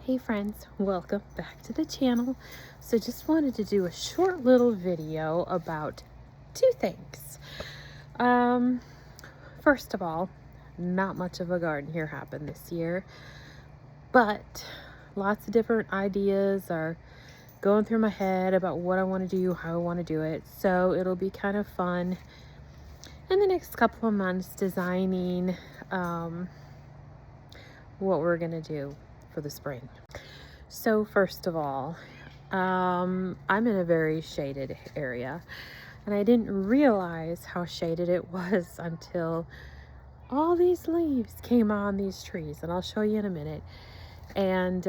Hey friends, welcome back to the channel. So just wanted to do a short little video about two things. Um, First of all, not much of a garden here happened this year, but lots of different ideas are going through my head about what I want to do, how I want to do it. So it'll be kind of fun in the next couple of months designing what we're going to do for the spring. So first of all, I'm in a very shaded area, and I didn't realize how shaded it was until all these leaves came on these trees, and I'll show you in a minute, and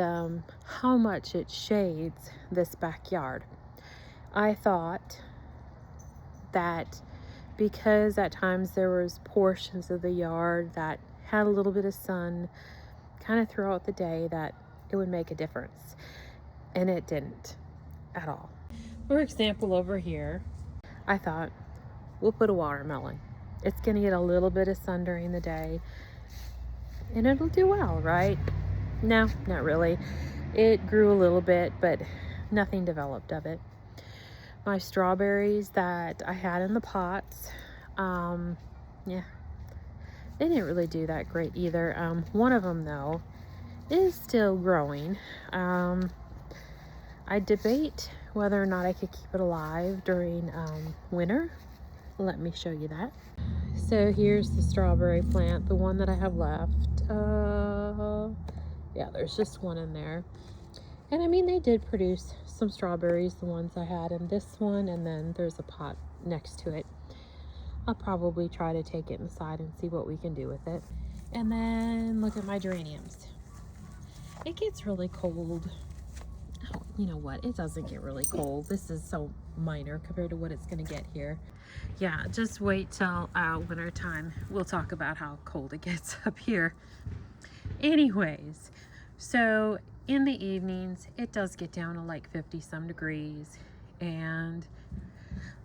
how much it shades this backyard. I thought that because at times there was portions of the yard that had a little bit of sun kind of throughout the day, that it would make a difference, and it didn't at all. For example, over here, I thought we'll put a watermelon. It's going to get a little bit of sun during the day and it'll do well, right? No, not really. It grew a little bit, but nothing developed of it. My strawberries that I had in the pots, yeah, they didn't really do that great either. One of them, though, is still growing. I debate whether or not I could keep it alive during winter. Let me show you that. So here's the strawberry plant, the one that I have left. Yeah, there's just one in there. And I mean, they did produce some strawberries, the ones I had in this one, and then there's a pot next to it. I'll probably try to take it inside and see what we can do with it. And then look at my geraniums. It gets really cold. Oh, you know what? It doesn't get really cold. This is so minor compared to what it's going to get here. Yeah, just wait till winter time. We'll talk about how cold it gets up here. Anyways, so in the evenings, it does get down to like 50 some degrees. And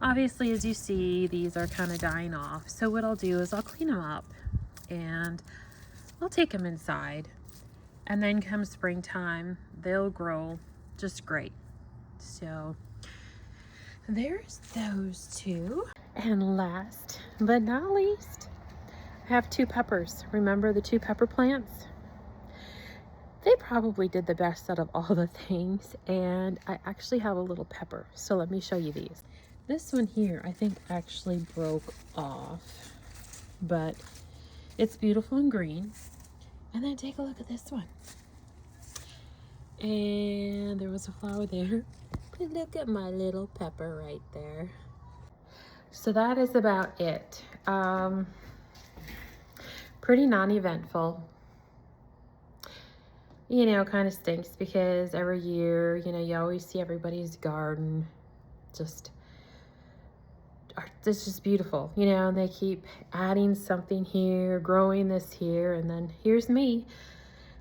obviously, as you see, these are kind of dying off. So what I'll do is I'll clean them up and I'll take them inside. And then come springtime, they'll grow just great. So there's those two. And last but not least, I have two peppers. Remember the two pepper plants? They probably did the best out of all the things, and I actually have a little pepper. So let me show you these. This one here, I think actually broke off, but it's beautiful and green. And then take a look at this one. And there was a flower there. But look at my little pepper right there. So that is about it. Pretty non-eventful. You know, kind of stinks because every year, you know, you always see everybody's garden it's just beautiful, you know, and they keep adding something here, growing this here, and then here's me.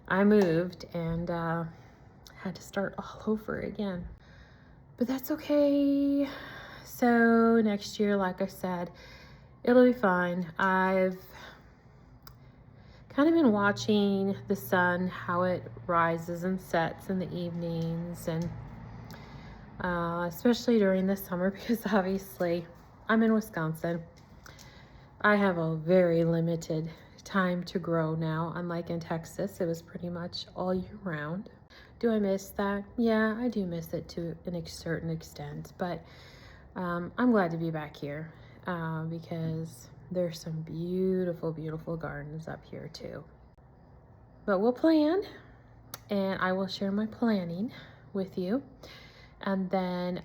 I moved and had to start all over again. But that's okay. So next year, like I said, it'll be fine. I've kind of been watching the sun, how it rises and sets in the evenings, and especially during the summer, because obviously I'm in Wisconsin. I have a very limited time to grow now. Unlike in Texas, it was pretty much all year round. Do I miss that? Yeah, I do miss it to a certain extent, but I'm glad to be back here because there's some beautiful, beautiful gardens up here too. But we'll plan, and I will share my planning with you. And then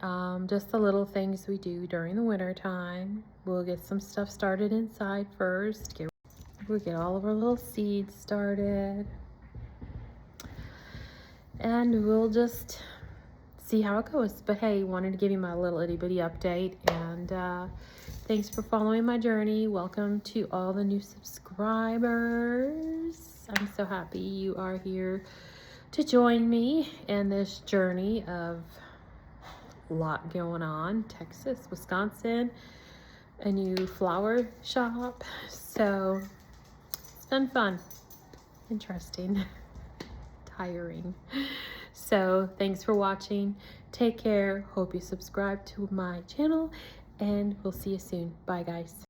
just the little things we do during the winter time. We'll get some stuff started inside first. We'll get all of our little seeds started. And we'll just see how it goes. But hey, wanted to give you my little itty bitty update. And thanks for following my journey. Welcome to all the new subscribers. I'm so happy you are here to join me in this journey of a lot going on. Texas, Wisconsin, a new flower shop. So it's been fun, interesting. tiring. So thanks for watching. Take care. Hope you subscribe to my channel, and we'll see you soon. Bye, guys.